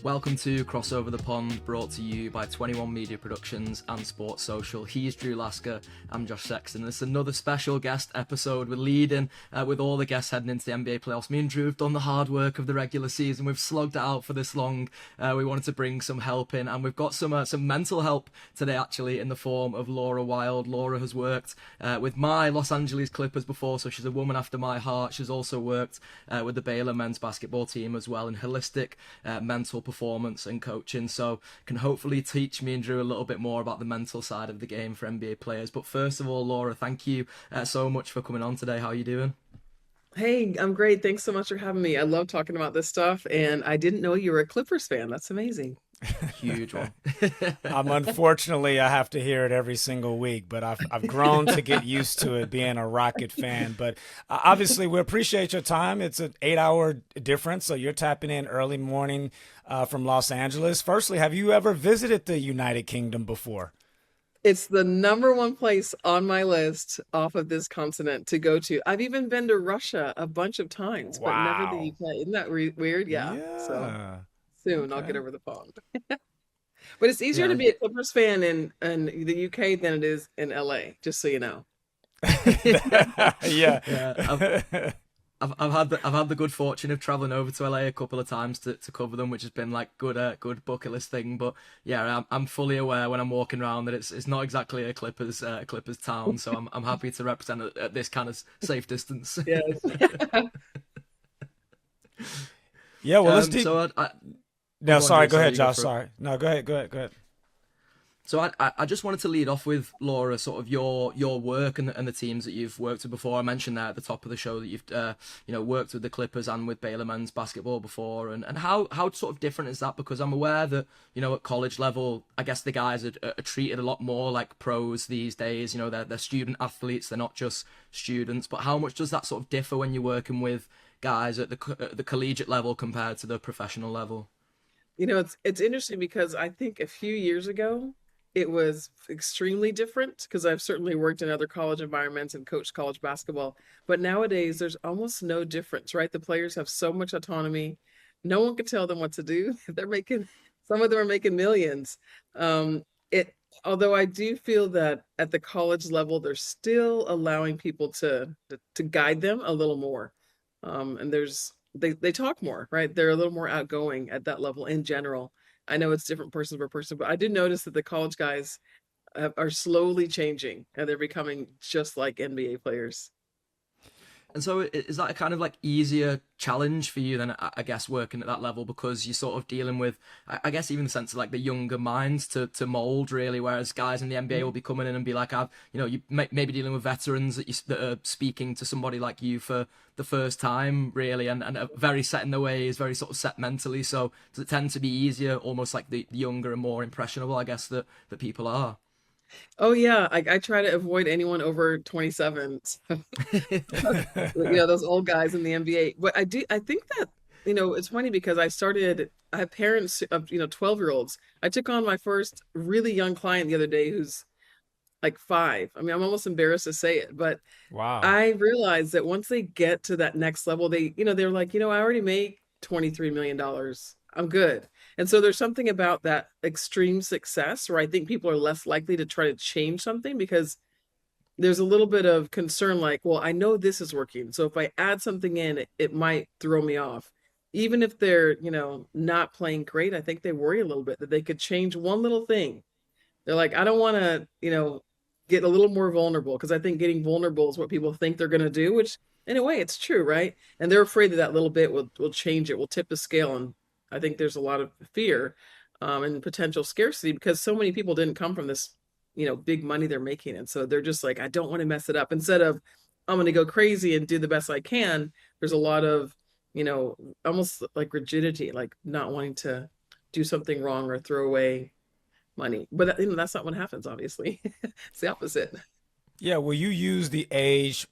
Welcome to Crossover the Pond, brought to you by 21 Media Productions and Sports Social. He's Drew Lasker, I'm Josh Sexton. This is another special guest episode. We're leading with all the guests heading into the NBA playoffs. Me and Drew have done the hard work of the regular season. We've slugged it out for this long. We wanted to bring some help in, and we've got some mental help today, actually, in the form of Laura Wilde. Laura has worked with my Los Angeles Clippers before, so she's a woman after my heart. She's also worked with the Baylor men's basketball team as well in holistic mental performance and coaching, so can hopefully teach me and Drew a little bit more about the mental side of the game for NBA players. But first of all, Laura, thank you so much for coming on today. How are you doing? Hey, I'm great. Thanks so much for having me. I love talking about this stuff, and I didn't know you were a Clippers fan. That's amazing. Huge one. Unfortunately, I have to hear it every single week, but I've grown to get used to it being a Rocket fan. But obviously, we appreciate your time. It's an 8-hour difference, so you're tapping in early morning from Los Angeles. Firstly, have you ever visited the United Kingdom before? It's the number one place on my list off of this continent to go to. I've even been to Russia a bunch of times, but never the Wow. UK. Isn't that weird? Yeah. So Yeah. soon I'll get Okay. over the phone. But it's easier to Yeah. be a Clippers fan in the UK than it is in LA, just so you know. Yeah. Yeah, I've had the good fortune of traveling over to LA a couple of times to cover them, which has been like good bucket list thing. But yeah, I'm fully aware when I'm walking around that it's not exactly a Clippers town. So I'm happy to represent it at this kind of safe distance. Yes. Yeah. Well, let's do. So No, go on, sorry. Drew. Go Sorry, ahead, you go Josh. for it. Sorry. No, go ahead. Go ahead. Go ahead. So I just wanted to lead off with, Laura, sort of your work and the teams that you've worked with before. I mentioned there at the top of the show that you've worked with the Clippers and with Baylor men's basketball before, and how sort of different is that? Because I'm aware that at college level, I guess the guys are treated a lot more like pros these days. They're student athletes, they're not just students. But how much does that sort of differ when you're working with guys at the collegiate level compared to the professional level? It's interesting because I think a few years ago it was extremely different because I've certainly worked in other college environments and coached college basketball. But nowadays there's almost no difference, right? The players have so much autonomy. No one can tell them what to do. Some of them are making millions. It Although I do feel that at the college level they're still allowing people to guide them a little more. And they talk more, right? They're a little more outgoing at that level in general. I know it's different person per person, but I did notice that the college guys are slowly changing and they're becoming just like NBA players. And so is that a kind of like easier challenge for you then, I guess, working at that level, because you're sort of dealing with, I guess, even the sense of like the younger minds to mold really, whereas guys in the NBA will be coming in and be like, you may be dealing with veterans that are speaking to somebody like you for the first time really, and are very set in their ways, very sort of set mentally. So does it tend to be easier, almost like the younger and more impressionable, I guess, that people are? Oh yeah, I try to avoid anyone over 27. So, those old guys in the NBA. But I think that, it's funny because I have parents of, 12-year-olds. I took on my first really young client the other day who's like 5. I mean, I'm almost embarrassed to say it, but Wow. I realized that once they get to that next level, they're like, I already make $23 million. I'm good. And so there's something about that extreme success where I think people are less likely to try to change something because there's a little bit of concern like, well, I know this is working. So if I add something in, it might throw me off. Even if they're, not playing great, I think they worry a little bit that they could change one little thing. They're like, I don't want to, get a little more vulnerable because I think getting vulnerable is what people think they're going to do, which in a way it's true, right? And they're afraid that that little bit will change it, will tip the scale. And I think there's a lot of fear and potential scarcity because so many people didn't come from this, big money they're making. And so they're just like, I don't want to mess it up. Instead of, I'm going to go crazy and do the best I can, there's a lot of, almost like rigidity, like not wanting to do something wrong or throw away money. But that's not what happens, obviously. It's the opposite. Yeah, well, you use the age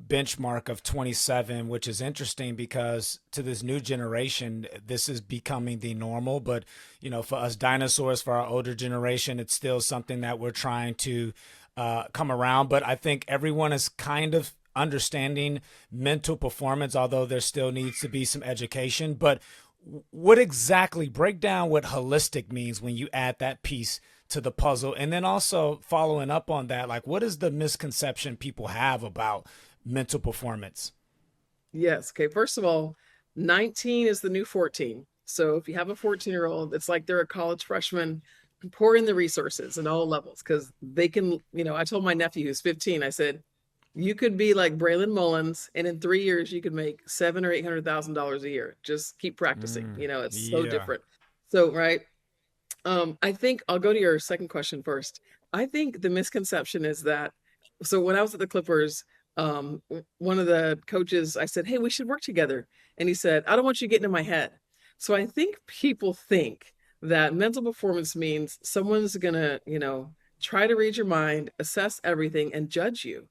benchmark of 27, which is interesting because to this new generation, this is becoming the normal. But, for us dinosaurs, for our older generation, it's still something that we're trying to come around. But I think everyone is kind of understanding mental performance, although there still needs to be some education. But what exactly, break down what holistic means when you add that piece to the puzzle, and then also following up on that, like what is the misconception people have about mental performance? Yes. Okay. First of all, 19 is the new 14. So if you have a 14-year-old, it's like they're a college freshman. Pour in the resources in all levels because they can, I told my nephew who's 15, I said, you could be like Braylon Mullins, and in 3 years you could make seven or $800,000 a year. Just keep practicing. It's so Yeah. different. So, right. I think I'll go to your second question first. I think the misconception is that, so when I was at the Clippers, one of the coaches, I said, "Hey, we should work together." And he said, "I don't want you getting in my head." So I think people think that mental performance means someone's gonna, try to read your mind, assess everything, and judge you.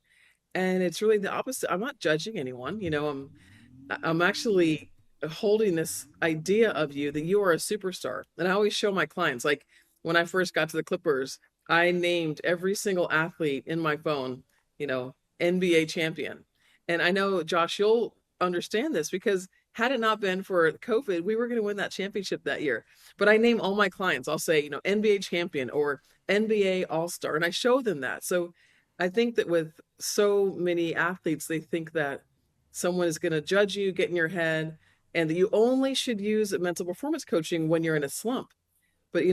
And it's really the opposite. I'm not judging anyone, I'm actually holding this idea of you that you are a superstar. And I always show my clients, like when I first got to the Clippers, I named every single athlete in my phone, NBA champion. And I know, Josh, you'll understand this because had it not been for COVID, we were going to win that championship that year. But I name all my clients, I'll say, NBA champion or NBA all star. And I show them that. So I think that with so many athletes, they think that someone is going to judge you, get in your head, and that you only should use mental performance coaching when you're in a slump. But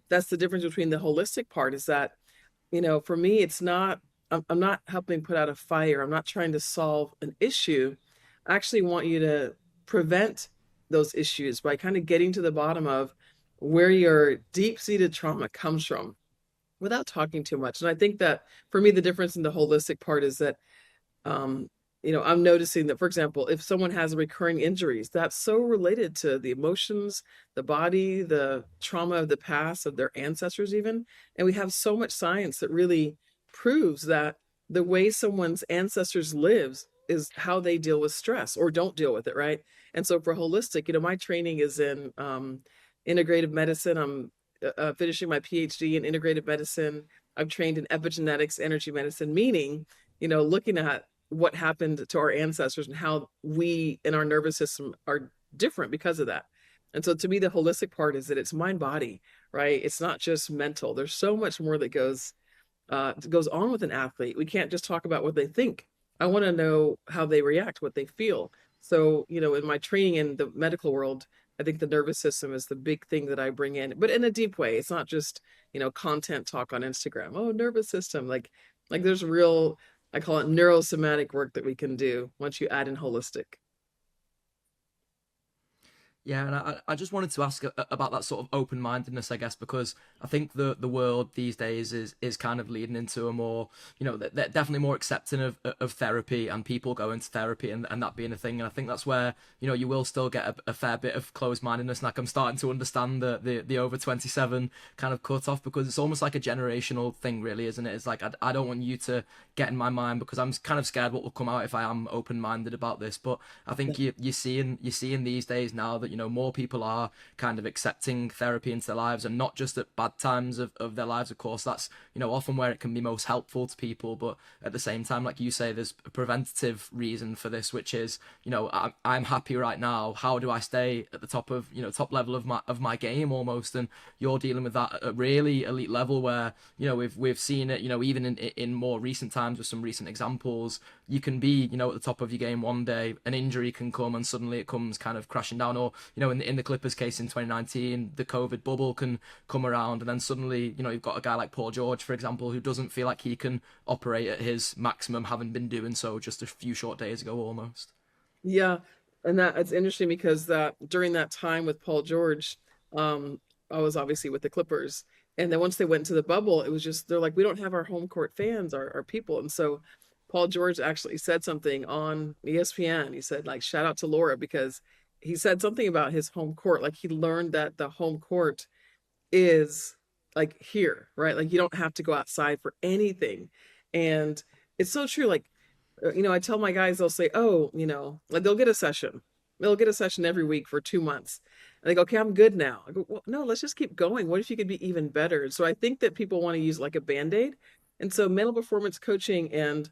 that's the difference between the holistic part is that, for me, it's not, I'm not helping put out a fire. I'm not trying to solve an issue. I actually want you to prevent those issues by kind of getting to the bottom of where your deep-seated trauma comes from without talking too much. And I think that for me, the difference in the holistic part is that um, I'm noticing that, for example, if someone has recurring injuries, that's so related to the emotions, the body, the trauma of the past, of their ancestors, even. And we have so much science that really proves that the way someone's ancestors lives is how they deal with stress or don't deal with it, right? And so for holistic, my training is in integrative medicine. I'm finishing my PhD in integrative medicine. I've trained in epigenetics, energy medicine, meaning, looking at what happened to our ancestors and how we in our nervous system are different because of that. And so to me, the holistic part is that it's mind body, right? It's not just mental. There's so much more that goes on with an athlete. We can't just talk about what they think. I want to know how they react, what they feel. So, in my training in the medical world, I think the nervous system is the big thing that I bring in, but in a deep way. It's not just, content talk on Instagram. Oh, nervous system. Like there's real, I call it neurosomatic work that we can do once you add in holistic. Yeah, and I just wanted to ask about that sort of open mindedness, I guess, because I think the world these days is kind of leading into a more, they're definitely more accepting of therapy and people going to therapy and that being a thing. And I think that's where, you will still get a fair bit of closed mindedness. Like I'm starting to understand the over 27 kind of cut off because it's almost like a generational thing, really, isn't it? It's like, I don't want you to get in my mind because I'm kind of scared what will come out if I am open minded about this. But I think you're seeing these days now that, more people are kind of accepting therapy into their lives and not just at bad times of their lives. Of course, that's, often where it can be most helpful to people. But at the same time, like you say, there's a preventative reason for this, which is, I'm happy right now. How do I stay at the top of, top level of my game almost? And you're dealing with that at a really elite level where, we've seen it, even in more recent times with some recent examples, you can be, at the top of your game one day, an injury can come and suddenly it comes kind of crashing down. Or, in the Clippers case in 2019, the COVID bubble can come around and then suddenly, you've got a guy like Paul George, for example, who doesn't feel like he can operate at his maximum, having been doing so just a few short days ago almost. Yeah. And that it's interesting because that during that time with Paul George, I was obviously with the Clippers. And then once they went into the bubble, it was just, they're like, we don't have our home court fans, our people. And so Paul George actually said something on ESPN. He said, like, shout out to Laura because he said something about his home court. Like he learned that the home court is like here, right? Like you don't have to go outside for anything. And it's so true. Like, I tell my guys, they'll say, oh, like they'll get a session. They'll get a session every week for 2 months. And they go, okay, I'm good now. I go, well, no, let's just keep going. What if you could be even better? So I think that people want to use like a Band-Aid. And so mental performance coaching and,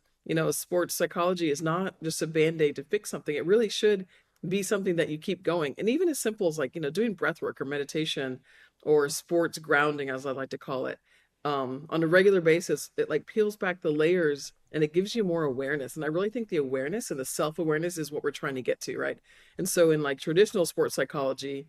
sports psychology is not just a Band-Aid to fix something. It really should be something that you keep going. And even as simple as like, doing breath work or meditation or sports grounding, as I like to call it, on a regular basis, it like peels back the layers and it gives you more awareness. And I really think the awareness and the self-awareness is what we're trying to get to, right? And so in like traditional sports psychology,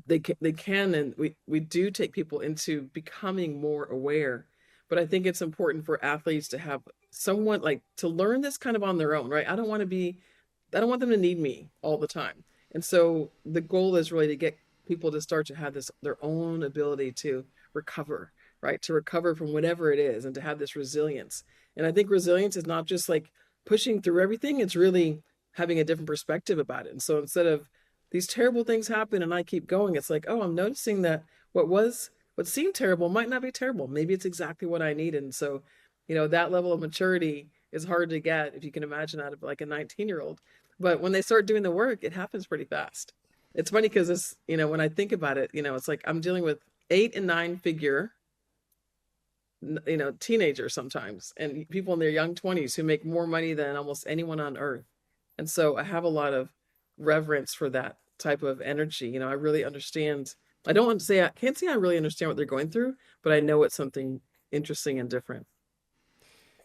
they can and we do take people into becoming more aware. But I think it's important for athletes to have someone like to learn this kind of on their own, right? I don't want them to need me all the time. And so the goal is really to get people to start to have this their own ability to recover, right? To recover from whatever it is and to have this resilience. And I think resilience is not just like pushing through everything, it's really having a different perspective about it. And so instead of these terrible things happen and I keep going, it's like, oh, I'm noticing that what seemed terrible might not be terrible. Maybe it's exactly what I need. And so, that level of maturity is hard to get, if you can imagine, out of like a 19-year-old. But when they start doing the work, it happens pretty fast. It's funny because when I think about it, it's like I'm dealing with 8 and 9 figure, teenagers sometimes and people in their young 20s who make more money than almost anyone on earth. And so I have a lot of reverence for that type of energy. I really understand. I don't want to say I can't say I really understand what they're going through, but I know it's something interesting and different.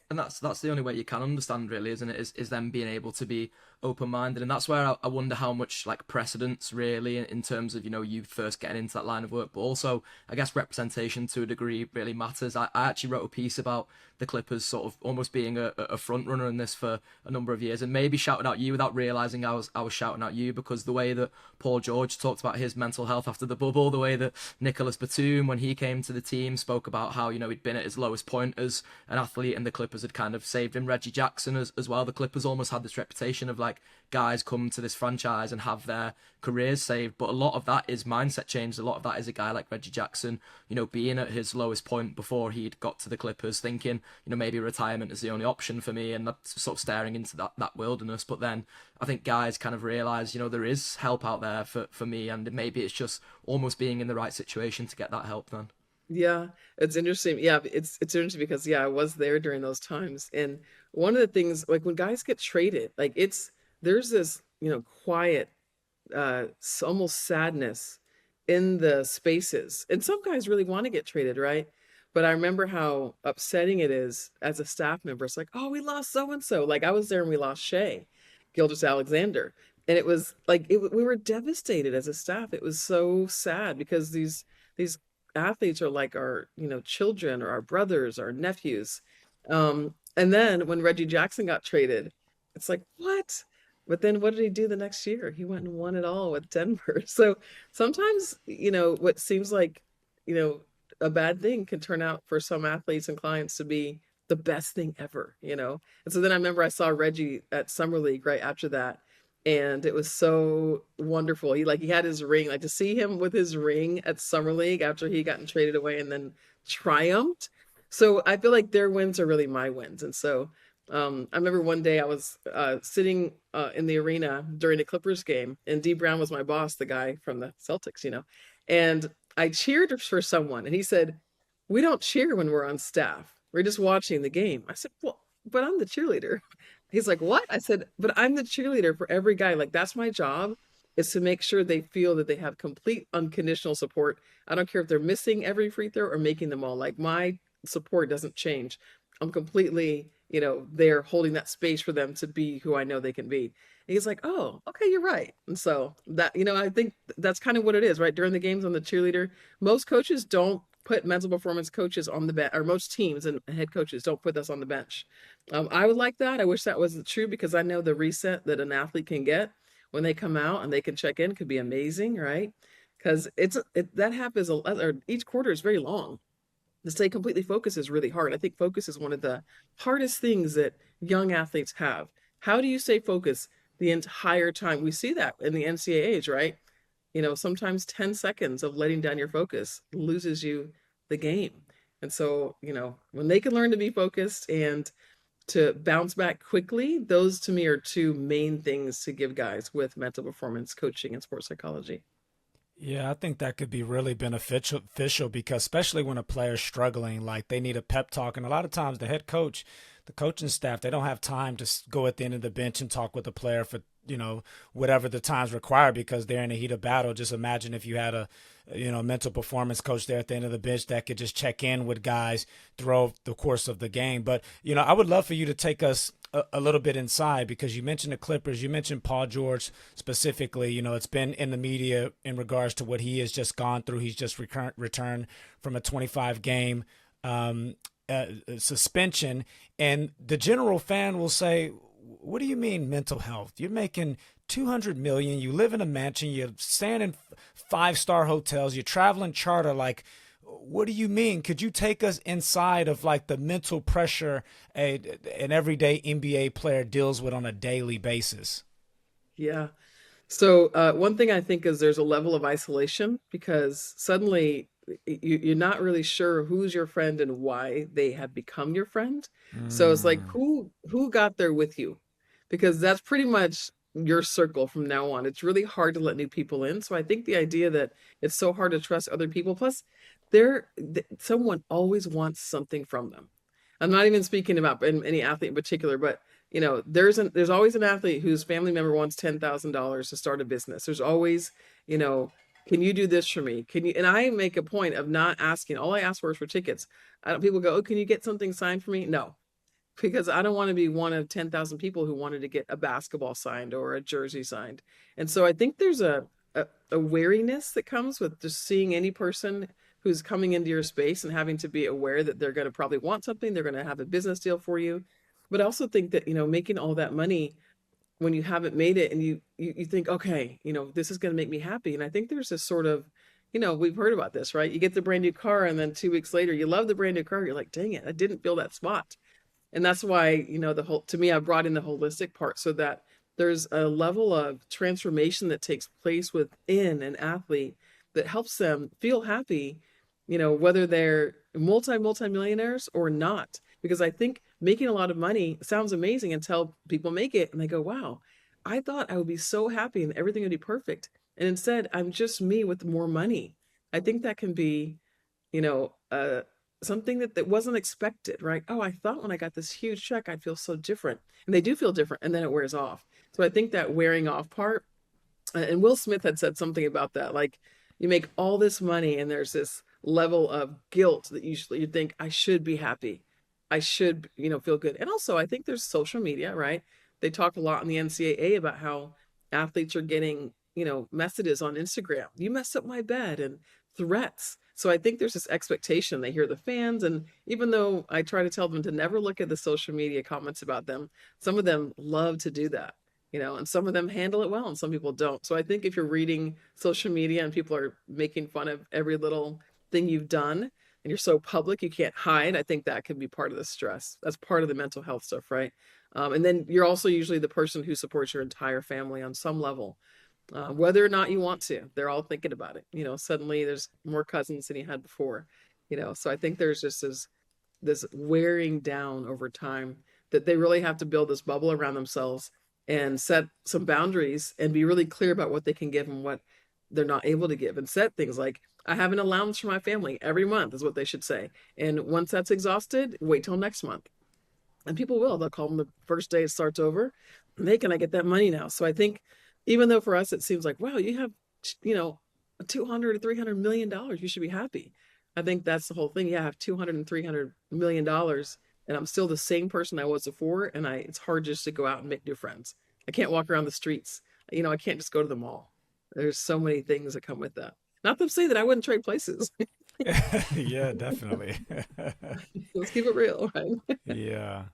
And that's the only way you can understand, really, isn't it? Is them being able to be open-minded. And that's where I wonder how much like precedence really in terms of you first getting into that line of work, but also I guess representation to a degree really matters. I actually wrote a piece about the Clippers sort of almost being a front runner in this for a number of years, and maybe shouted out you without realizing I was shouting out you, because the way that Paul George talked about his mental health after the bubble, the way that Nicholas Batum, when he came to the team, spoke about how he'd been at his lowest point as an athlete and the Clippers had kind of saved him. Reggie Jackson as well. The Clippers almost had this reputation of like guys come to this franchise and have their careers saved, but a lot of that is mindset change. A lot of that is a guy like Reggie Jackson, being at his lowest point before he'd got to the Clippers, thinking, maybe retirement is the only option for me, and that's sort of staring into that wilderness. But then I think guys kind of realize, there is help out there for me, and maybe it's just almost being in the right situation to get that help then. Yeah, it's interesting. Yeah, it's interesting because I was there during those times. And one of the things, like when guys get traded, like there's this, quiet almost sadness in the spaces. And some guys really want to get traded, right? But I remember how upsetting it is as a staff member. It's like, oh, we lost so and so. Like I was there and we lost Shea Gilgeous-Alexander. And it was like we were devastated as a staff. It was so sad because these athletes are like our, children or our brothers, our nephews. And then when Reggie Jackson got traded, it's like, what? But then what did he do the next year? He went and won it all with Denver. So sometimes, what seems like, a bad thing can turn out for some athletes and clients to be the best thing ever, And so then I remember I saw Reggie at Summer League right after that. And it was so wonderful. He had his ring, like to see him with his ring at Summer League after he gotten traded away and then triumphed. So I feel like their wins are really my wins. And so I remember one day I was sitting in the arena during a Clippers game, and D Brown was my boss, the guy from the Celtics, and I cheered for someone, and he said, "We don't cheer when we're on staff. We're just watching the game." I said, "Well, but I'm the cheerleader." He's like, "What?" I said, "But I'm the cheerleader for every guy. Like that's my job, is to make sure they feel that they have complete unconditional support. I don't care if they're missing every free throw or making them all. Like my support doesn't change. I'm completely, there holding that space for them to be who I know they can be." And he's like, "Oh, okay, you're right." And so that, I think that's kind of what it is, right? During the games, I'm the cheerleader. Most coaches don't put mental performance coaches on the bench, or most teams and head coaches don't put us on the bench. I would like that. I wish that wasn't true, because I know the reset that an athlete can get when they come out and they can check in could be amazing, right? Because that happens, or each quarter is very long. To stay completely focused is really hard. I think focus is one of the hardest things that young athletes have. How do you stay focused the entire time? We see that in the NCAAs, right? Sometimes 10 seconds of letting down your focus loses you the game. And so, when they can learn to be focused and to bounce back quickly, those to me are two main things to give guys with mental performance coaching and sports psychology. Yeah, I think that could be really beneficial because especially when a player's struggling, like they need a pep talk. And a lot of times the head coach, the coaching staff, they don't have time to go at the end of the bench and talk with the player for whatever the times require because they're in the heat of battle. Just imagine if you had a mental performance coach there at the end of the bench that could just check in with guys throughout the course of the game. But, I would love for you to take us a little bit inside because you mentioned the Clippers. You mentioned Paul George specifically. It's been in the media in regards to what he has just gone through. He's just returned from a 25-game suspension. And the general fan will say, what do you mean mental health? You're making $200 million. You live in a mansion. You're staying in 5-star hotels. You're traveling charter. Like, what do you mean? Could you take us inside of like the mental pressure an everyday NBA player deals with on a daily basis? Yeah. So one thing I think is there's a level of isolation because suddenly you're not really sure who's your friend and why they have become your friend. So it's like who got there with you? Because that's pretty much your circle from now on. It's really hard to let new people in. So I think the idea that it's so hard to trust other people, plus someone always wants something from them. I'm not even speaking about any athlete in particular, but there's always an athlete whose family member wants $10,000 to start a business. There's always, can you do this for me? Can you? And I make a point of not asking. All I ask for is for tickets. People go, oh, can you get something signed for me? No, because I don't want to be one of 10,000 people who wanted to get a basketball signed or a jersey signed. And so I think there's a wariness that comes with just seeing any person who's coming into your space and having to be aware that they're going to probably want something. They're going to have a business deal for you. But I also think that, making all that money when you haven't made it and you think, okay, this is going to make me happy. And I think there's this sort of, we've heard about this, right? You get the brand new car and then 2 weeks later, you love the brand new car. You're like, dang it, I didn't feel that spot. And that's why, to me, I brought in the holistic part so that there's a level of transformation that takes place within an athlete that helps them feel happy, whether they're multi-millionaires or not. Because I think making a lot of money sounds amazing until people make it and they go, wow, I thought I would be so happy and everything would be perfect. And instead, I'm just me with more money. I think that can be, something that wasn't expected, right? Oh, I thought when I got this huge check, I'd feel so different. And they do feel different. And then it wears off. So I think that wearing off part, and Will Smith had said something about that. Like you make all this money and there's this level of guilt that you think I should be happy. I should, feel good. And also I think there's social media, right? They talk a lot in the NCAA about how athletes are getting, messages on Instagram. You messed up my bed and threats. So I think there's this expectation. They hear the fans. And even though I try to tell them to never look at the social media comments about them, some of them love to do that, and some of them handle it well and some people don't. So I think if you're reading social media and people are making fun of every little thing you've done, and you're so public, you can't hide. I think that can be part of the stress. That's part of the mental health stuff, right? And then you're also usually the person who supports your entire family on some level, whether or not you want to. They're all thinking about it. Suddenly there's more cousins than you had before. So I think there's just this wearing down over time that they really have to build this bubble around themselves and set some boundaries and be really clear about what they can give and what they're not able to give, and set things like, I have an allowance for my family every month is what they should say. And once that's exhausted, wait till next month. And people will. They'll call them the first day it starts over. Hey, can I get that money now? So I think even though for us it seems like, wow, you have, $200 to $300 million, you should be happy. I think that's the whole thing. Yeah, I have $200 and $300 million and I'm still the same person I was before. And it's hard just to go out and make new friends. I can't walk around the streets. I can't just go to the mall. There's so many things that come with that. Not to say that I wouldn't trade places. Yeah, definitely. Let's keep it real, right? Yeah.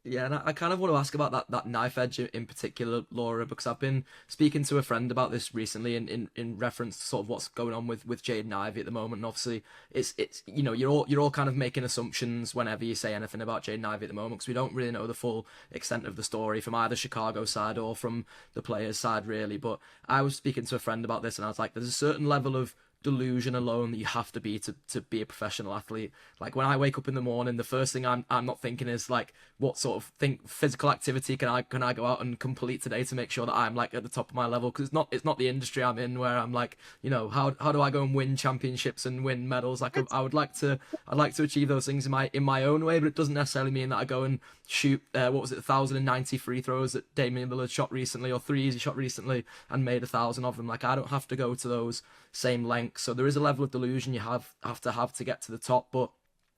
Yeah, and I kind of want to ask about that knife edge in particular, Laura, because I've been speaking to a friend about this recently in reference to sort of what's going on with Jaden Ivey at the moment. And obviously, it's you're all kind of making assumptions whenever you say anything about Jaden Ivey at the moment, because we don't really know the full extent of the story from either Chicago side or from the players' side, really. But I was speaking to a friend about this, and I was like, there's a certain level of delusion alone that you have to be to be a professional athlete. Like when I wake up in the morning, the first thing I'm not thinking is like what sort of physical activity can I go out and complete today to make sure that I'm like at the top of my level, because it's not the industry I'm in where I'm like, how do I go and win championships and win medals. Like I'd like to achieve those things in my own way, but it doesn't necessarily mean that I go and shoot what was it, 1,090 free throws that Damian Lillard shot recently, or threes he shot recently and made 1,000 of them. Like I don't have to go to those same lengths. So there is a level of delusion you have to get to the top, but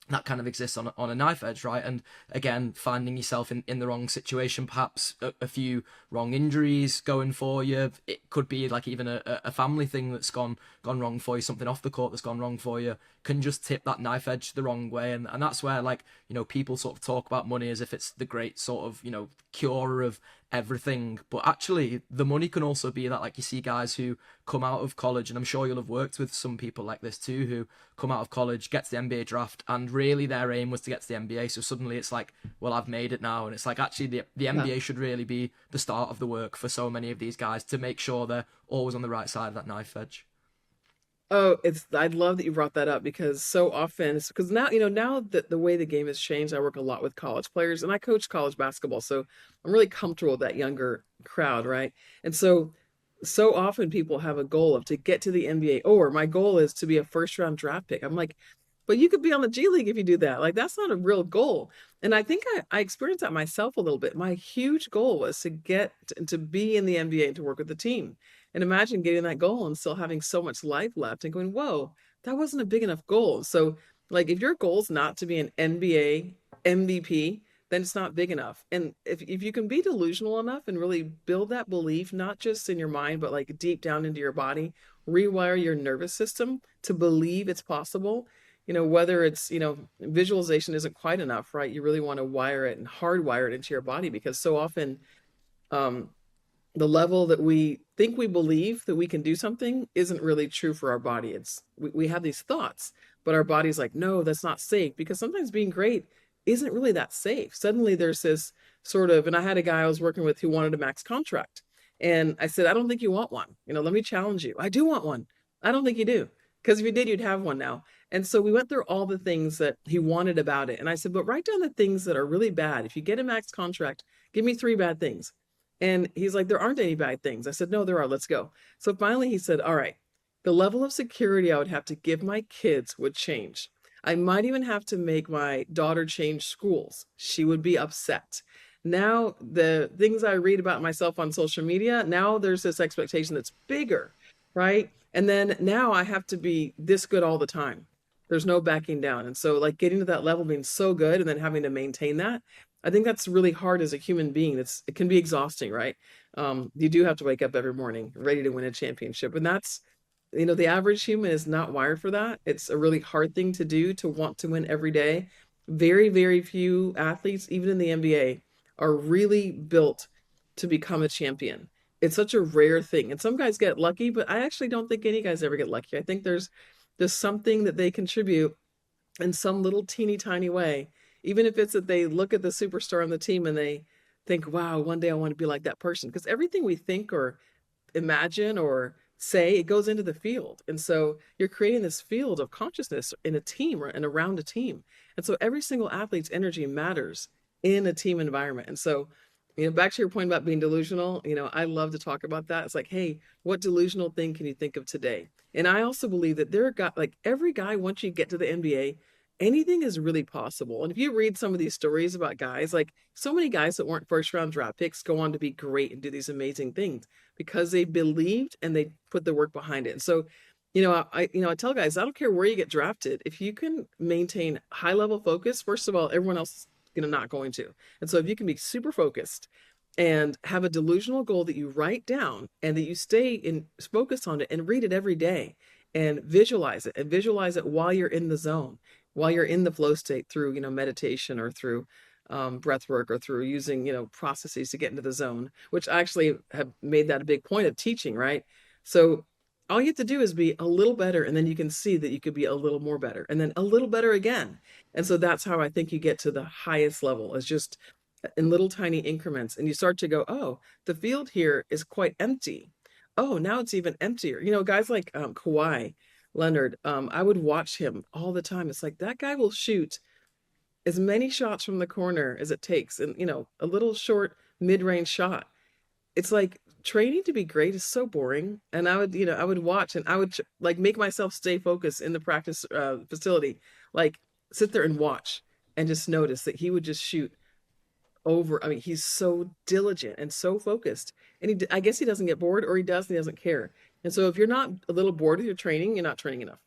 that kind of exists on a knife edge, right? And again, finding yourself in the wrong situation, perhaps a few wrong injuries going for you. It could be like even a family thing that's gone wrong for you, something off the court that's gone wrong for you, can just tip that knife edge the wrong way. And that's where, like, people sort of talk about money as if it's the great sort of, cure of everything. But actually, the money can also be that, like, you see guys who come out of college, and I'm sure you'll have worked with some people like this too, who come out of college, get to the NBA draft, and really their aim was to get to the NBA. So suddenly it's like, well, I've made it now. And it's like, actually, the NBA should really be the start of the work for so many of these guys to make sure they're always on the right side of that knife edge. Oh, I love that you brought that up, because so often, because now, now that the way the game has changed, I work a lot with college players, and I coach college basketball. So I'm really comfortable with that younger crowd, right? And so often people have a goal of to get to the NBA, or my goal is to be a first round draft pick. I'm like, but you could be on the G League if you do that. Like, that's not a real goal. And I think I experienced that myself a little bit. My huge goal was to get to be in the NBA and to work with the team. And imagine getting that goal and still having so much life left and going, whoa, that wasn't a big enough goal. So, like, if your goal is not to be an NBA MVP, then it's not big enough. And if you can be delusional enough and really build that belief, not just in your mind, but like deep down into your body, rewire your nervous system to believe it's possible, whether it's, visualization isn't quite enough, right? You really want to wire it and hardwire it into your body, because so often, um, the level that we think we believe that we can do something isn't really true for our body. We have these thoughts, but our body's like, no, that's not safe, because sometimes being great isn't really that safe. Suddenly there's this sort of, and I had a guy I was working with who wanted a max contract. And I said, I don't think you want one. Let me challenge you. I do want one. I don't think you do. Because if you did, you'd have one now. And so we went through all the things that he wanted about it. And I said, but write down the things that are really bad. If you get a max contract, give me 3 bad things. And he's like, there aren't any bad things. I said, no, there are. Let's go. So finally he said, all right, the level of security I would have to give my kids would change. I might even have to make my daughter change schools. She would be upset. Now, the things I read about myself on social media, now there's this expectation that's bigger, right? And then now I have to be this good all the time. There's no backing down. And so, like, getting to that level being so good and then having to maintain that, I think that's really hard as a human being. It can be exhausting, right? You do have to wake up every morning ready to win a championship. And that's, the average human is not wired for that. It's a really hard thing to do, to want to win every day. Very, very few athletes, even in the NBA, are really built to become a champion. It's such a rare thing. And some guys get lucky, but I actually don't think any guys ever get lucky. I think there's something that they contribute in some little teeny tiny way, even if it's that they look at the superstar on the team and they think, wow, one day I want to be like that person. Because everything we think or imagine or say, it goes into the field. And so you're creating this field of consciousness in a team and around a team. And so every single athlete's energy matters in a team environment. And so, back to your point about being delusional, I love to talk about that. It's like, hey, what delusional thing can you think of today? And I also believe that every guy, once you get to the NBA, anything is really possible. And if you read some of these stories about guys, like so many guys that weren't first round draft picks go on to be great and do these amazing things because they believed and they put the work behind it. And so, I tell guys, I don't care where you get drafted. If you can maintain high level focus, first of all, everyone else is not going to. And so if you can be super focused and have a delusional goal that you write down and that you stay focused on it and read it every day and visualize it while you're in the zone, while you're in the flow state through, meditation or through breath work or through using, processes to get into the zone, which I actually have made that a big point of teaching, right? So all you have to do is be a little better, and then you can see that you could be a little more better, and then a little better again. And so that's how I think you get to the highest level, is just in little tiny increments. And you start to go, oh, the field here is quite empty. Oh, now it's even emptier. Guys like Kawhi, Leonard, I would watch him all the time. It's like that guy will shoot as many shots from the corner as it takes, and a little short mid-range shot. It's like training to be great is so boring. And I would watch, and I would like make myself stay focused in the practice facility, like sit there and watch and just notice that he would just shoot over. I mean, he's so diligent and so focused, and I guess he doesn't get bored, or he does and he doesn't care. And so if you're not a little bored with your training, you're not training enough.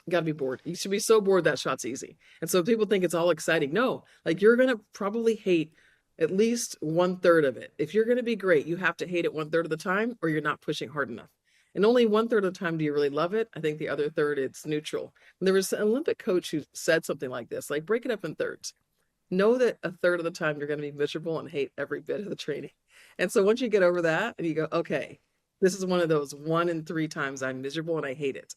You got to be bored. You should be so bored that shot's easy. And so people think it's all exciting. No, like you're going to probably hate at least one third of it. If you're going to be great, you have to hate it one third of the time, or you're not pushing hard enough. And only one third of the time do you really love it. I think the other third, it's neutral. And there was an Olympic coach who said something like this, like break it up in thirds. Know that a third of the time you're going to be miserable and hate every bit of the training. And so once you get over that and you go, okay, this is one of those 1 in 3 times I'm miserable and I hate it.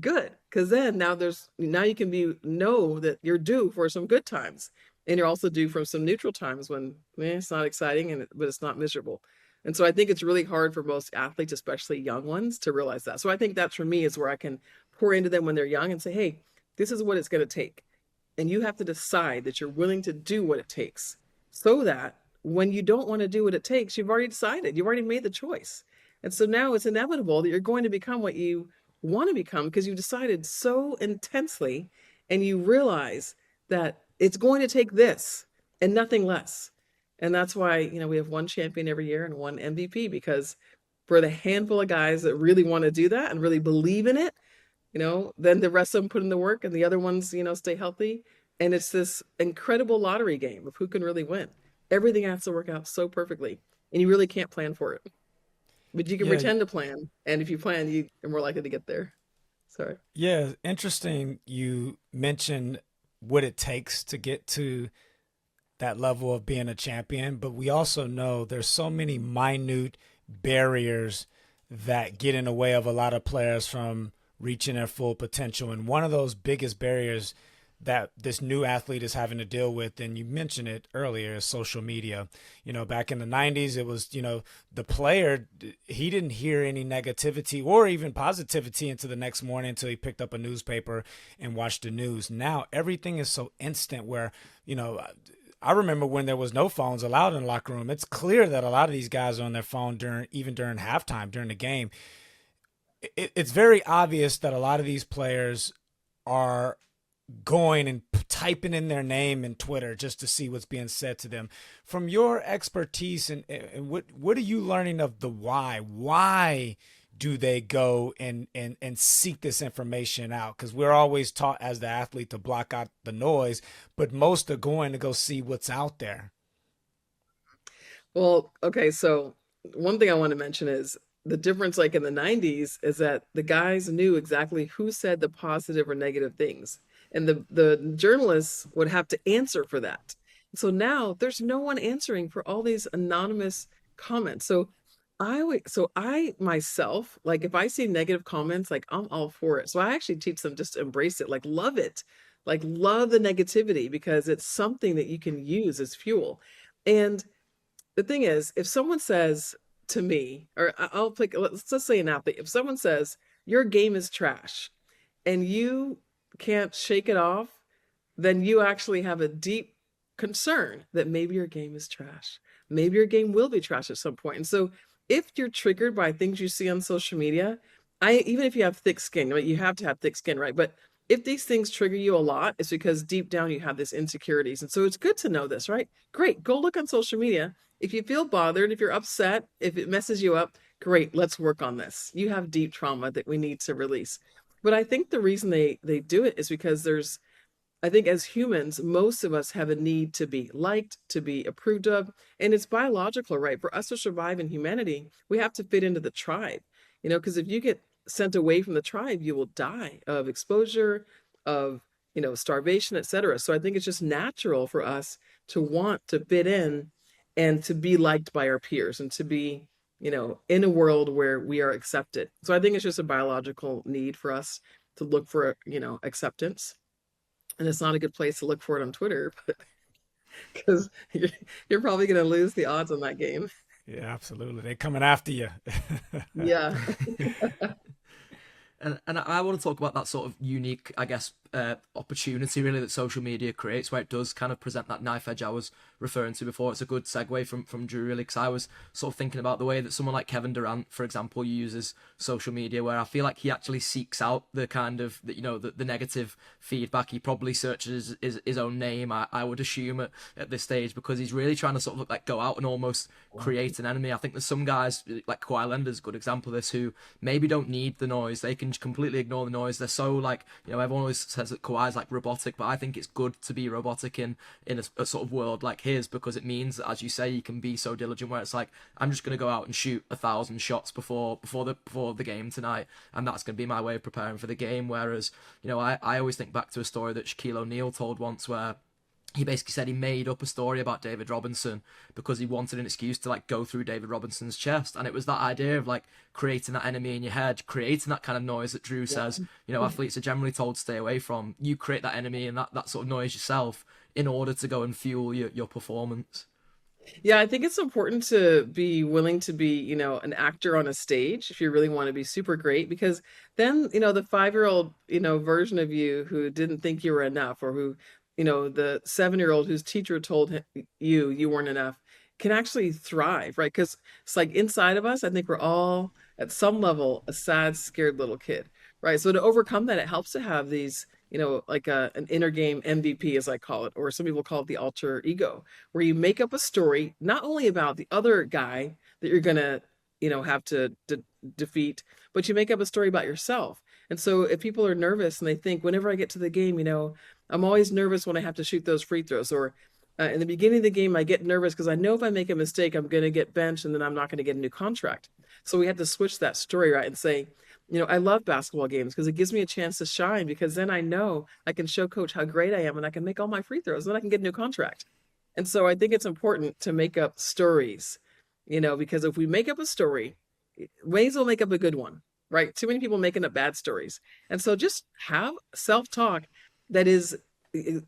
Good, because then now you can know that you're due for some good times, and you're also due for some neutral times when it's not exciting but it's not miserable. And so I think it's really hard for most athletes, especially young ones, to realize that. So I think that's for me is where I can pour into them when they're young and say, hey, this is what it's going to take, and you have to decide that you're willing to do what it takes, so that when you don't want to do what it takes, you've already decided, you've already made the choice. And so now it's inevitable that you're going to become what you want to become, because you decided so intensely, and you realize that it's going to take this and nothing less. And that's why, we have one champion every year and one MVP, because for the handful of guys that really want to do that and really believe in it, then the rest of them put in the work, and the other ones, stay healthy. And it's this incredible lottery game of who can really win. Everything has to work out so perfectly, and you really can't plan for it. But you can Yeah, pretend to plan, and if you plan, you are more likely to get there. Sorry. yeah, interesting. You mentioned what it takes to get to that level of being a champion, but we also know there's so many minute barriers that get in the way of a lot of players from reaching their full potential. And one of those biggest barriers that this new athlete is having to deal with, and you mentioned it earlier, is social media. Back in the 90s, it was, the player, he didn't hear any negativity or even positivity until the next morning, until he picked up a newspaper and watched the news. Now everything is so instant where, I remember when there was no phones allowed in the locker room. It's clear that a lot of these guys are on their phone even during halftime, during the game. It's very obvious that a lot of these players are going and typing in their name in Twitter just to see what's being said to them. From your expertise, and what are you learning of the why? Why do they go and seek this information out? Because we're always taught as the athlete to block out the noise, but most are going to go see what's out there. Well, okay, so one thing I want to mention is the difference, like in the 90s, is that the guys knew exactly who said the positive or negative things. And the journalists would have to answer for that. So now there's no one answering for all these anonymous comments. So I myself, like if I see negative comments, like I'm all for it. So I actually teach them just to embrace it, like love it, like love the negativity, because it's something that you can use as fuel. And the thing is, if someone says to me, or I'll pick, let's just say an athlete, if someone says your game is trash and you can't shake it off, then you actually have a deep concern that maybe your game is trash. Maybe your game will be trash at some point. And so if you're triggered by things you see on social media, even if you have thick skin, right, you have to have thick skin, right? But if these things trigger you a lot, it's because deep down you have this insecurities. And so it's good to know this, right? Great. Go look on social media. If you feel bothered, if you're upset, if it messes you up, great. Let's work on this. You have deep trauma that we need to release. But I think the reason they do it is because I think as humans, most of us have a need to be liked, to be approved of, and it's biological, right? For us to survive in humanity, we have to fit into the tribe, because if you get sent away from the tribe, you will die of exposure, of, starvation, etc. So I think it's just natural for us to want to fit in and to be liked by our peers and to be, in a world where we are accepted. So I think it's just a biological need for us to look for, acceptance. And it's not a good place to look for it on Twitter, but because you're probably going to lose the odds on that game. Yeah, absolutely. They're coming after you. Yeah. And I want to talk about that sort of unique, I guess, opportunity really that social media creates, where it does kind of present that knife edge I was referring to before. It's a good segue from Drew really, because I was sort of thinking about the way that someone like Kevin Durant, for example, uses social media, where I feel like he actually seeks out the kind of the negative feedback. He probably searches his own name, I would assume at this stage, because he's really trying to sort of like go out and almost create an enemy. I think there's some guys like Kawhi Leonard's a good example of this, who maybe don't need the noise. They can completely ignore the noise. They're so like, everyone always says that Kawhi's like robotic, but I think it's good to be robotic in a sort of world like his, because it means that, as you say, you can be so diligent, where it's like, I'm just going to go out and shoot 1,000 shots before the game tonight, and that's going to be my way of preparing for the game. Whereas, I always think back to a story that Shaquille O'Neal told once, where he basically said he made up a story about David Robinson because he wanted an excuse to like go through David Robinson's chest. And it was that idea of like creating that enemy in your head, creating that kind of noise that Drew says, athletes are generally told to stay away from. You create that enemy and that sort of noise yourself in order to go and fuel your performance. Yeah, I think it's important to be willing to be, an actor on a stage if you really want to be super great, because then, the 5-year-old, version of you who didn't think you were enough, or who, the 7-year-old whose teacher told you weren't enough, can actually thrive, right? Because it's like inside of us, I think we're all at some level a sad, scared little kid, right? So to overcome that, it helps to have these, like an inner game MVP, as I call it, or some people call it the alter ego, where you make up a story not only about the other guy that you're gonna, have to defeat, but you make up a story about yourself. And so if people are nervous and they think, whenever I get to the game, I'm always nervous when I have to shoot those free throws, or in the beginning of the game, I get nervous because I know if I make a mistake, I'm going to get benched and then I'm not going to get a new contract. So we have to switch that story, right? And say, I love basketball games because it gives me a chance to shine, because then I know I can show coach how great I am and I can make all my free throws and then I can get a new contract. And so I think it's important to make up stories, because if we make up a story, Waze will make up a good one, right? Too many people making up bad stories. And so just have self-talk that is,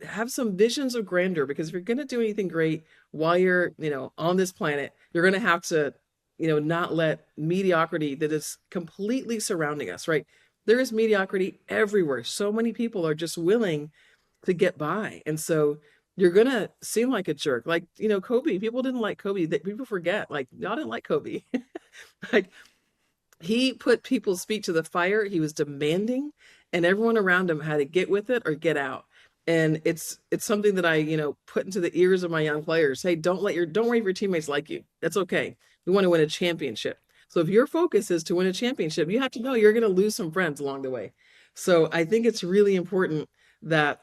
have some visions of grandeur, because if you're going to do anything great while you're, on this planet, you're going to have to, not let mediocrity that is completely surrounding us, right? There is mediocrity everywhere. So many people are just willing to get by. And so you're going to seem like a jerk. Like, Kobe, people didn't like Kobe. People forget, like, y'all didn't like Kobe. Like, he put people's feet to the fire. He was demanding, and everyone around him had to get with it or get out. And it's something that I, put into the ears of my young players. Hey, don't worry if your teammates like you. That's okay. We want to win a championship. So if your focus is to win a championship, you have to know you're going to lose some friends along the way. So I think it's really important that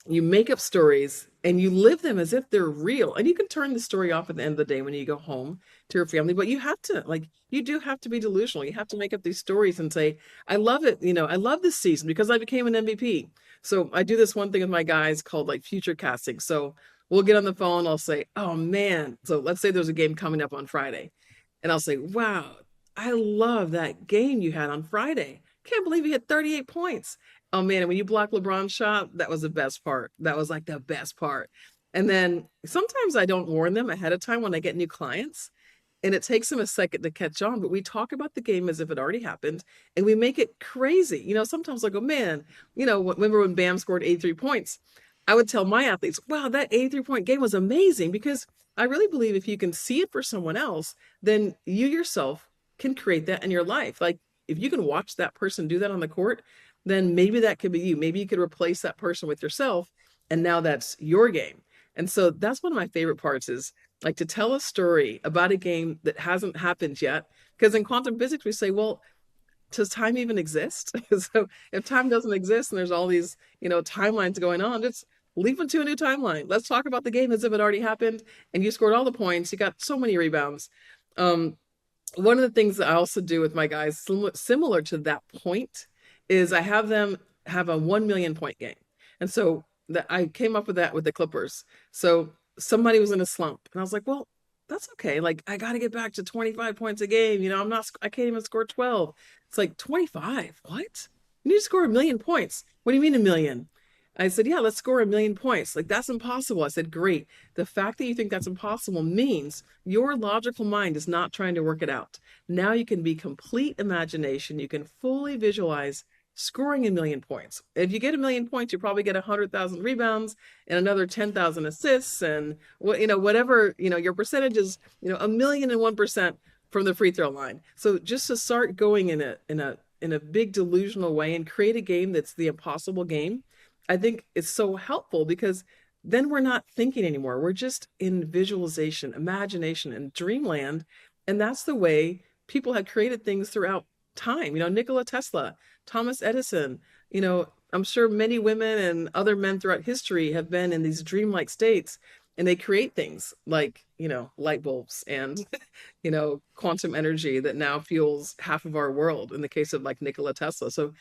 you make up stories and you live them as if they're real. And you can turn the story off at the end of the day when you go home to your family, but you have to, like, you do have to be delusional. You have to make up these stories and say, I love it. I love this season because I became an MVP. So I do this one thing with my guys called like future casting. So we'll get on the phone. I'll say, oh man. So let's say there's a game coming up on Friday. And I'll say, wow, I love that game you had on Friday. Can't believe you hit 38 points. Oh man, and when you block LeBron's shot, that was the best part. That was like the best part. And then sometimes I don't warn them ahead of time when I get new clients, and it takes them a second to catch on, but we talk about the game as if it already happened, and we make it crazy. Sometimes I go, man, remember when Bam scored 83 points? I would tell my athletes, wow, that 83-point game was amazing, because I really believe if you can see it for someone else, then you yourself can create that in your life. Like, if you can watch that person do that on the court, then maybe that could be you. Maybe you could replace that person with yourself, and now that's your game. And so that's one of my favorite parts, is like to tell a story about a game that hasn't happened yet. Because in quantum physics, we say, well, does time even exist? So if time doesn't exist and there's all these, timelines going on, just leap into a new timeline. Let's talk about the game as if it already happened and you scored all the points. You got so many rebounds. One of the things that I also do with my guys, similar to that point, is I have them have a 1 million point game. And so I came up with that with the Clippers. So somebody was in a slump and I was like, well, that's okay. Like, I got to get back to 25 points a game. I can't even score 12. It's like 25. What? You need to score 1 million points. What do you mean 1 million? I said, yeah, let's score 1,000,000 points. Like, that's impossible. I said, great. The fact that you think that's impossible means your logical mind is not trying to work it out. Now you can be complete imagination. You can fully visualize scoring 1,000,000 points. If you get 1,000,000 points, you probably get 100,000 rebounds and another 10,000 assists and what, whatever, your percentage is, 1,000,001% from the free throw line. So just to start going in a big delusional way and create a game that's the impossible game, I think it's so helpful because then we're not thinking anymore. We're just in visualization, imagination, and dreamland. And that's the way people had created things throughout time. Nikola Tesla, Thomas Edison, I'm sure many women and other men throughout history have been in these dreamlike states and they create things like, light bulbs and, quantum energy that now fuels half of our world in the case of like Nikola Tesla. So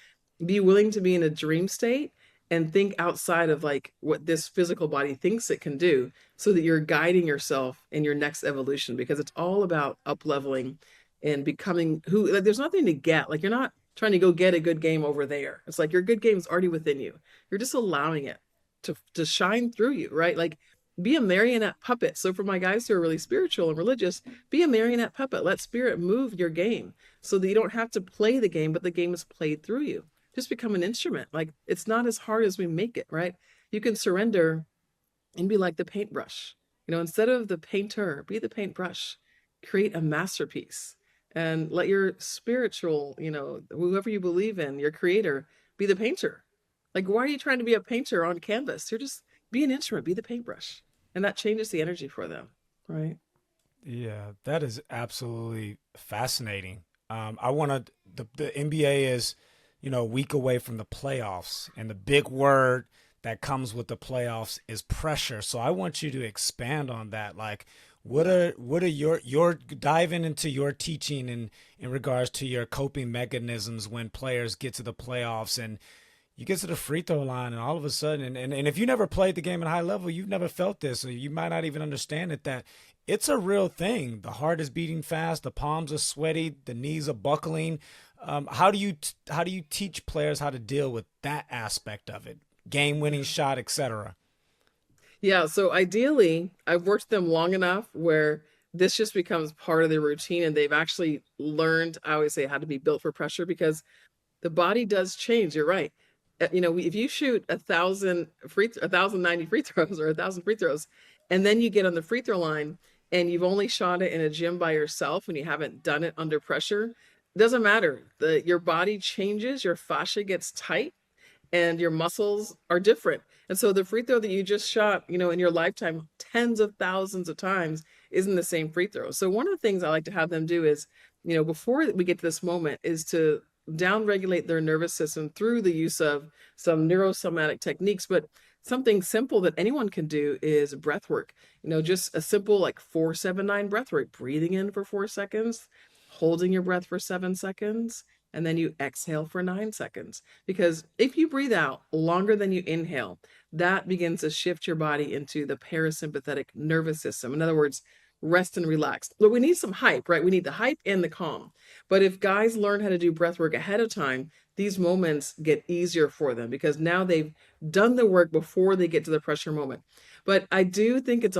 be willing to be in a dream state and think outside of like what this physical body thinks it can do so that you're guiding yourself in your next evolution, because it's all about up leveling and becoming who, like, there's nothing to get. Like, you're not trying to go get a good game over there. It's like your good game is already within you. You're just allowing it to shine through you, right? Like, be a marionette puppet. So for my guys who are really spiritual and religious, be a marionette puppet. Let spirit move your game so that you don't have to play the game, but the game is played through you. Just become an instrument. Like, it's not as hard as we make it, right? You can surrender and be like the paintbrush. Instead of the painter, be the paintbrush. Create a masterpiece and let your spiritual, whoever you believe in, your creator, be the painter. Like, why are you trying to be a painter on canvas? You're just be an instrument, be the paintbrush. And that changes the energy for them, right? Yeah, that is absolutely fascinating. I want to, the NBA is, a week away from the playoffs, and the big word that comes with the playoffs is pressure. So I want you to expand on that. Like, what are your diving into your teaching in regards to your coping mechanisms when players get to the playoffs and you get to the free throw line and all of a sudden, and if you never played the game at a high level, you've never felt this, or you might not even understand it, that it's a real thing. The heart is beating fast, the palms are sweaty, the knees are buckling. How do you teach players how to deal with that aspect of it? Game winning shot, etc. Yeah. So ideally, I've worked them long enough where this just becomes part of their routine and they've actually learned, I always say, how to be built for pressure, because the body does change. You're right. If you shoot 1,090 free throws or 1,000 free throws, and then you get on the free throw line and you've only shot it in a gym by yourself and you haven't done it under pressure, it doesn't matter. Your body changes, your fascia gets tight, and your muscles are different. And so the free throw that you just shot, in your lifetime, tens of thousands of times, isn't the same free throw. So one of the things I like to have them do is, before we get to this moment, is to downregulate their nervous system through the use of some neurosomatic techniques. But something simple that anyone can do is breath work. Just a simple like 4-7-9 breath work, breathing in for 4 seconds, holding your breath for 7 seconds, and then you exhale for 9 seconds. Because if you breathe out longer than you inhale, that begins to shift your body into the parasympathetic nervous system. In other words, rest and relax. But we need some hype, right? We need the hype and the calm. But if guys learn how to do breath work ahead of time, these moments get easier for them because now they've done the work before they get to the pressure moment. But I do think it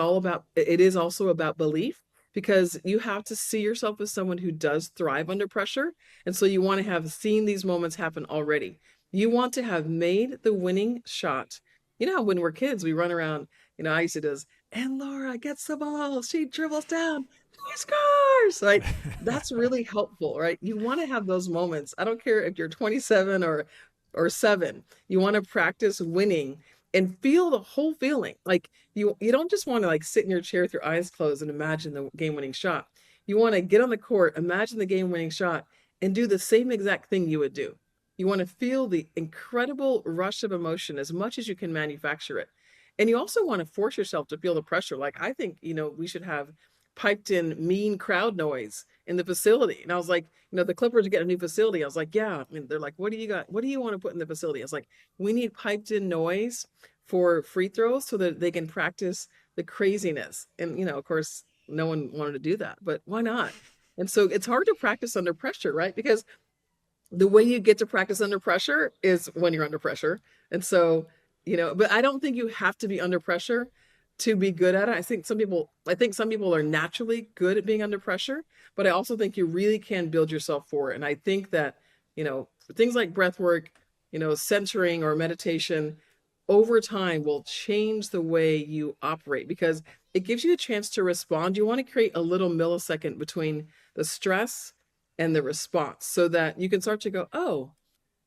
is also about belief, because you have to see yourself as someone who does thrive under pressure. And so you want to have seen these moments happen already. You want to have made the winning shot. How when we're kids, we run around, I used to do this, and Laura gets the ball, she dribbles down, she scores. Like, that's really helpful, right? You want to have those moments. I don't care if you're 27 or 7. You want to practice winning and feel the whole feeling. Like, you don't just want to like sit in your chair with your eyes closed and imagine the game-winning shot. You want to get on the court, imagine the game-winning shot, and do the same exact thing you would do. You want to feel the incredible rush of emotion as much as you can manufacture it. And you also want to force yourself to feel the pressure. Like, I think, we should have piped in mean crowd noise in the facility. And I was like, the Clippers get a new facility. I was like, yeah. And they're like, what do you got? What do you want to put in the facility? I was like, we need piped in noise for free throws so that they can practice the craziness. And, of course, no one wanted to do that, but why not? And so it's hard to practice under pressure, right? Because the way you get to practice under pressure is when you're under pressure. And so But I don't think you have to be under pressure to be good at it. I think some people are naturally good at being under pressure, but I also think you really can build yourself for it. And I think that, things like breath work, centering or meditation over time will change the way you operate because it gives you a chance to respond. You want to create a little millisecond between the stress and the response so that you can start to go, oh,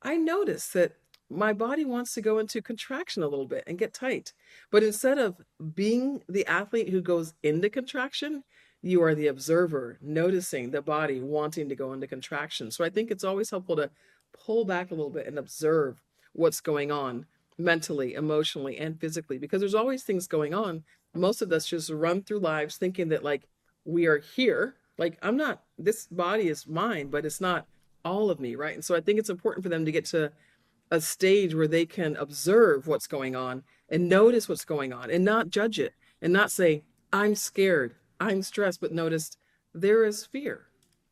I notice that my body wants to go into contraction a little bit and get tight. But instead of being the athlete who goes into contraction, you are the observer, noticing the body wanting to go into contraction. So I think it's always helpful to pull back a little bit and observe what's going on mentally, emotionally, and physically, because there's always things going on. Most of us just run through lives thinking that, like, we are here. Like, I'm not, this body is mine, but it's not all of me, right? And so I think it's important for them to get to a stage where they can observe what's going on and notice what's going on and not judge it and not say, I'm scared, I'm stressed, but notice there is fear,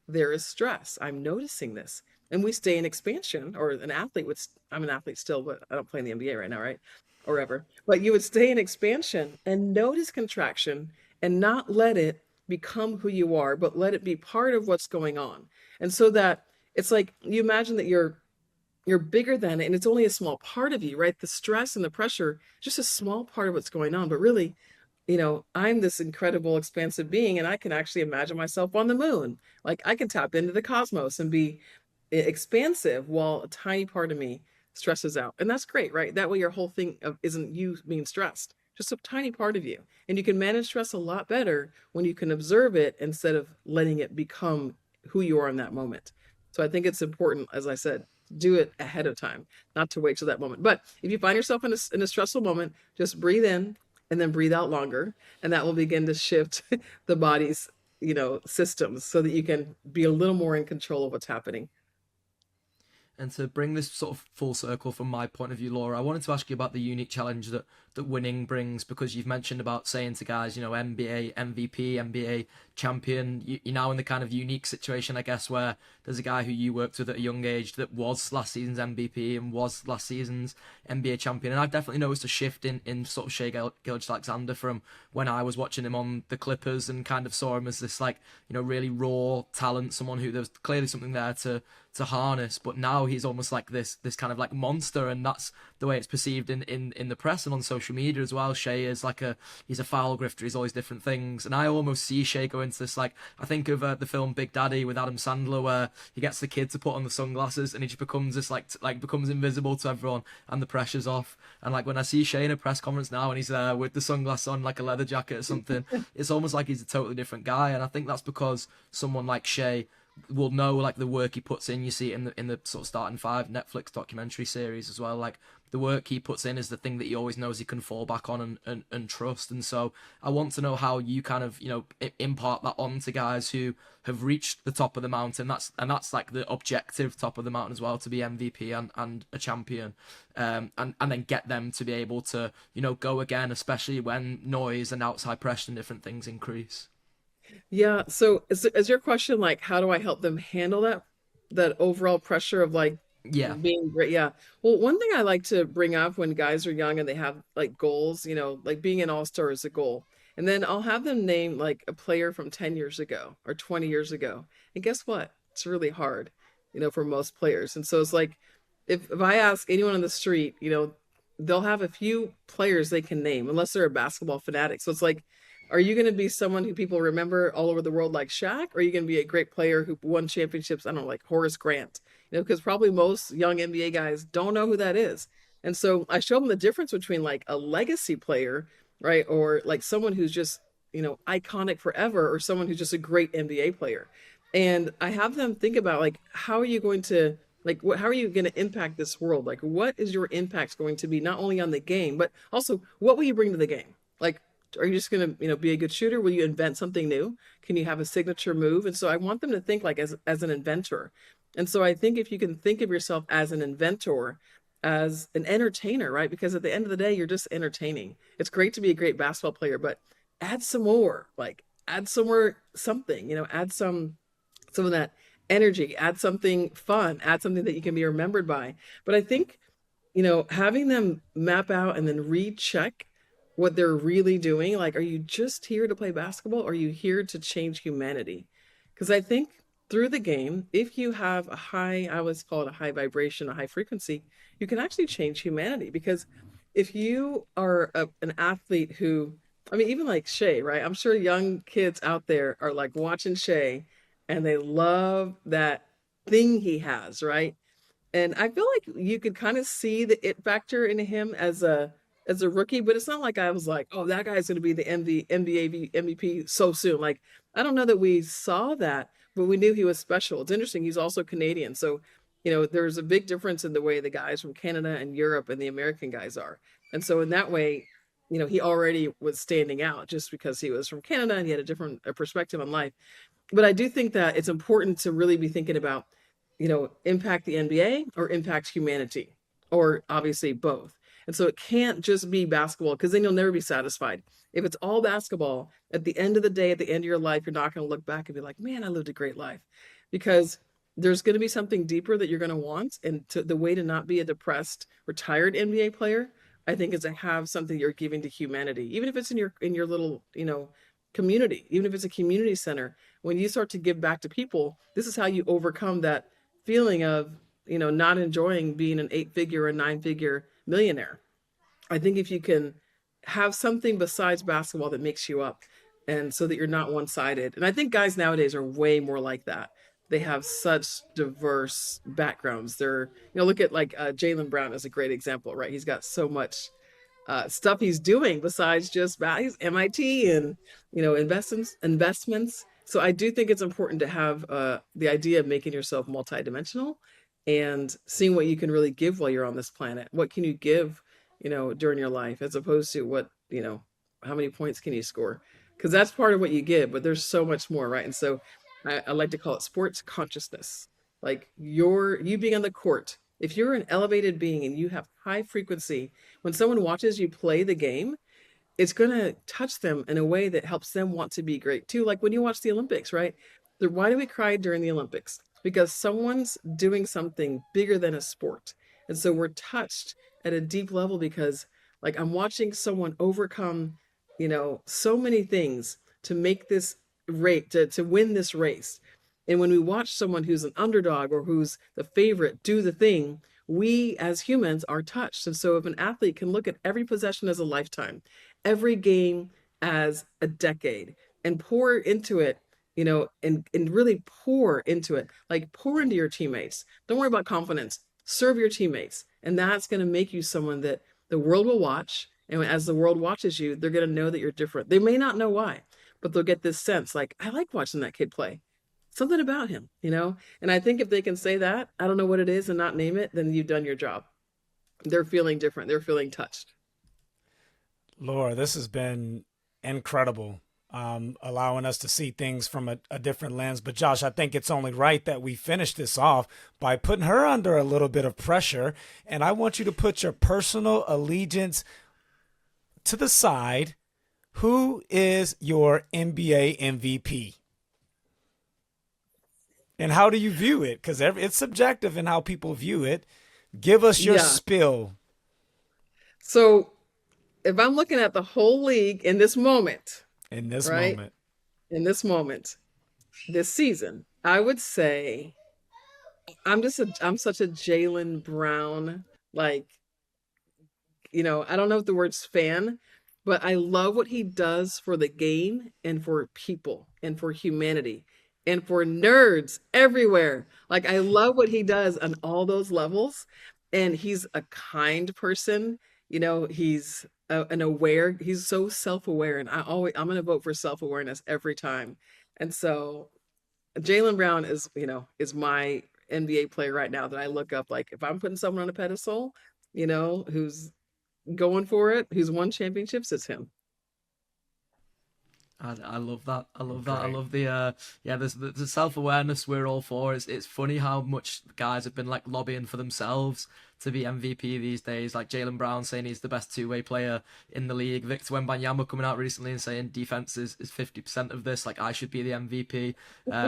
there is stress. I'm noticing this. And we stay in expansion, or an athlete would, I'm an athlete still, but I don't play in the NBA right now, right? Or ever. But you would stay in expansion and notice contraction and not let it become who you are, but let it be part of what's going on. And so that it's like you imagine that you're bigger than it and it's only a small part of you, right? The stress and the pressure, just a small part of what's going on. But really, I'm this incredible expansive being and I can actually imagine myself on the moon. Like I can tap into the cosmos and be expansive while a tiny part of me stresses out. And that's great, right? That way your whole thing isn't you being stressed, just a tiny part of you. And you can manage stress a lot better when you can observe it instead of letting it become who you are in that moment. So I think it's important, as I said, do it ahead of time, not to wait till that moment. But if you find yourself in a stressful moment, just breathe in and then breathe out longer. And that will begin to shift the body's, systems so that you can be a little more in control of what's happening. And to bring this sort of full circle from my point of view, Laura, I wanted to ask you about the unique challenge that winning brings, because you've mentioned about saying to guys, NBA MVP, NBA champion. You're now in the kind of unique situation, I guess, where there's a guy who you worked with at a young age that was last season's MVP and was last season's NBA champion. And I've definitely noticed a shift in sort of Shea Gilgeous-Alexander from when I was watching him on the Clippers and kind of saw him as this, like, really raw talent, someone who there was clearly something there to harness, but now he's almost like this kind of like monster, and that's the way it's perceived in the press and on social media as well. Shea is like he's a foul grifter, he's all these different things, and I almost see Shea go into this, like, I think of the film Big Daddy with Adam Sandler, where he gets the kid to put on the sunglasses and he just becomes this like becomes invisible to everyone and the pressure's off. And like when I see Shea in a press conference now and he's there with the sunglasses on, like a leather jacket or something, it's almost like he's a totally different guy. And I think that's because someone like Shea will know, like, the work he puts in. You see it in the sort of Starting Five Netflix documentary series as well. Like, the work he puts in is the thing that he always knows he can fall back on and trust. And so I want to know how you kind of impart that on to guys who have reached the top of the mountain. That's like the objective top of the mountain as well, to be MVP and a champion, and then get them to be able to go again, especially when noise and outside pressure and different things increase. Yeah. So is your question like, how do I help them handle that overall pressure of like Yeah. being great? Yeah. Well, one thing I like to bring up when guys are young and they have like goals, like being an all-star is a goal. And then I'll have them name like a player from 10 years ago or 20 years ago. And guess what? It's really hard, for most players. And so it's like if I ask anyone on the street, they'll have a few players they can name unless they're a basketball fanatic. So it's like, are you going to be someone who people remember all over the world like Shaq? Or are you going to be a great player who won championships? I don't know, like Horace Grant, because probably most young NBA guys don't know who that is. And so I show them the difference between like a legacy player, right? Or like someone who's just, iconic forever, or someone who's just a great NBA player. And I have them think about like, how are you going to, like, how are you going to impact this world? Like, what is your impact going to be, not only on the game, but also what will you bring to the game? Like, are you just going to, be a good shooter? Will you invent something new? Can you have a signature move? And so I want them to think like as an inventor. And so I think if you can think of yourself as an inventor, as an entertainer, right? Because at the end of the day, you're just entertaining. It's great to be a great basketball player, but add some more, like add some more something, add some of that energy, add something fun, add something that you can be remembered by. But I think having them map out and then recheck what they're really doing. Like, are you just here to play basketball, or are you here to change humanity? Because I think through the game, if you have a high, I always call it a high vibration, a high frequency, you can actually change humanity. Because if you are an athlete who, I mean, even like Shay, right? I'm sure young kids out there are like watching Shay and they love that thing he has, right? And I feel like you could kind of see the it factor in him as a rookie, but it's not like I was like, oh, that guy's going to be the NBA MVP so soon. Like, I don't know that we saw that, but we knew he was special. It's interesting. He's also Canadian. So, there's a big difference in the way the guys from Canada and Europe and the American guys are. And so in that way, he already was standing out just because he was from Canada and he had a different perspective on life. But I do think that it's important to really be thinking about, impact the NBA or impact humanity, or obviously both. And so it can't just be basketball, because then you'll never be satisfied. If it's all basketball, at the end of the day, at the end of your life, you're not going to look back and be like, man, I lived a great life. Because there's going to be something deeper that you're going to want. And the way to not be a depressed, retired NBA player, I think, is to have something you're giving to humanity, even if it's in your little, community, even if it's a community center. When you start to give back to people, this is how you overcome that feeling of, not enjoying being an 8-figure or 9-figure millionaire. I think if you can have something besides basketball that makes you up, and so that you're not one-sided. And I think guys nowadays are way more like that. They have such diverse backgrounds. They're, look at like Jaylen Brown as a great example, right? He's got so much stuff he's doing besides just he's MIT and investments. So I do think it's important to have the idea of making yourself multidimensional and seeing what you can really give while you're on this planet. What can you give, during your life, as opposed to what, how many points can you score? Because that's part of what you give, but there's so much more, right? And so I like to call it sports consciousness. Like you being on the court. If you're an elevated being and you have high frequency, when someone watches you play the game, it's going to touch them in a way that helps them want to be great too. Like when you watch the Olympics, right? Why do we cry during the Olympics? Because someone's doing something bigger than a sport. And so we're touched at a deep level because, like, I'm watching someone overcome, so many things to make this rate, to win this race. And when we watch someone who's an underdog or who's the favorite do the thing, we as humans are touched. And so if an athlete can look at every possession as a lifetime, every game as a decade, and pour into it, and really pour into it, like pour into your teammates. Don't worry about confidence. Serve your teammates. And that's going to make you someone that the world will watch. And as the world watches you, they're going to know that you're different. They may not know why, but they'll get this sense like, I like watching that kid play. Something about him, And I think if they can say that, I don't know what it is, and not name it, then you've done your job. They're feeling different. They're feeling touched. Laura, this has been incredible, allowing us to see things from a different lens. But Josh, I think it's only right that we finish this off by putting her under a little bit of pressure. And I want you to put your personal allegiance to the side. Who is your NBA MVP? And how do you view it? Because it's subjective in how people view it. Give us your spill. So if I'm looking at the whole league in this moment, this season, I would say I'm such a Jaylen Brown, like, I don't know if the word's fan, but I love what he does for the game and for people and for humanity and for nerds everywhere. Like, I love what he does on all those levels. And he's a kind person. He's he's so self-aware. And I'm going to vote for self-awareness every time. And so Jaylen Brown is my NBA player right now that I look up. Like, if I'm putting someone on a pedestal, who's going for it, who's won championships, it's him. I love that. I love that. I love the self-awareness we're all for. It's funny how much guys have been like lobbying for themselves to be MVP these days. Like Jaylen Brown saying he's the best two-way player in the league. Victor Wembanyama coming out recently and saying defense is 50% of this. Like, I should be the MVP.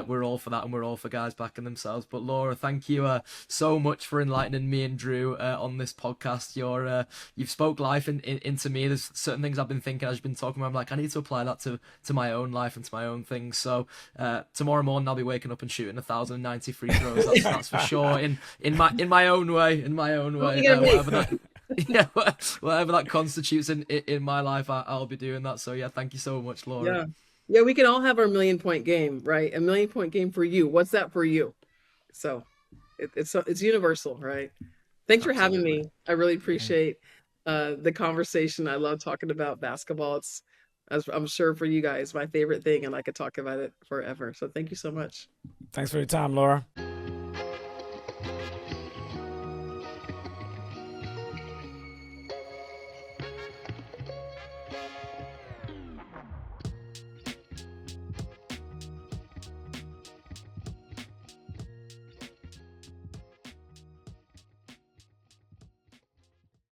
We're all for that, and we're all for guys backing themselves. But Laura, thank you so much for enlightening me and Drew on this podcast. You've spoke life into me. There's certain things I've been thinking as you've been talking about. I'm like, I need to apply that to my own life and to my own things. So tomorrow morning I'll be waking up and shooting 1,090 free throws. That's for sure. In my own way. Whatever that constitutes in my life, I'll be doing that. So yeah, thank you so much, Laura. Yeah, we can all have our 1,000,000-point game, right? A 1,000,000-point game for you. What's that for you? So it's universal, right? Thanks for having me. I really appreciate the conversation. I love talking about basketball. It's, as I'm sure for you guys, my favorite thing, and I could talk about it forever. So thank you so much. Thanks for your time, Laura.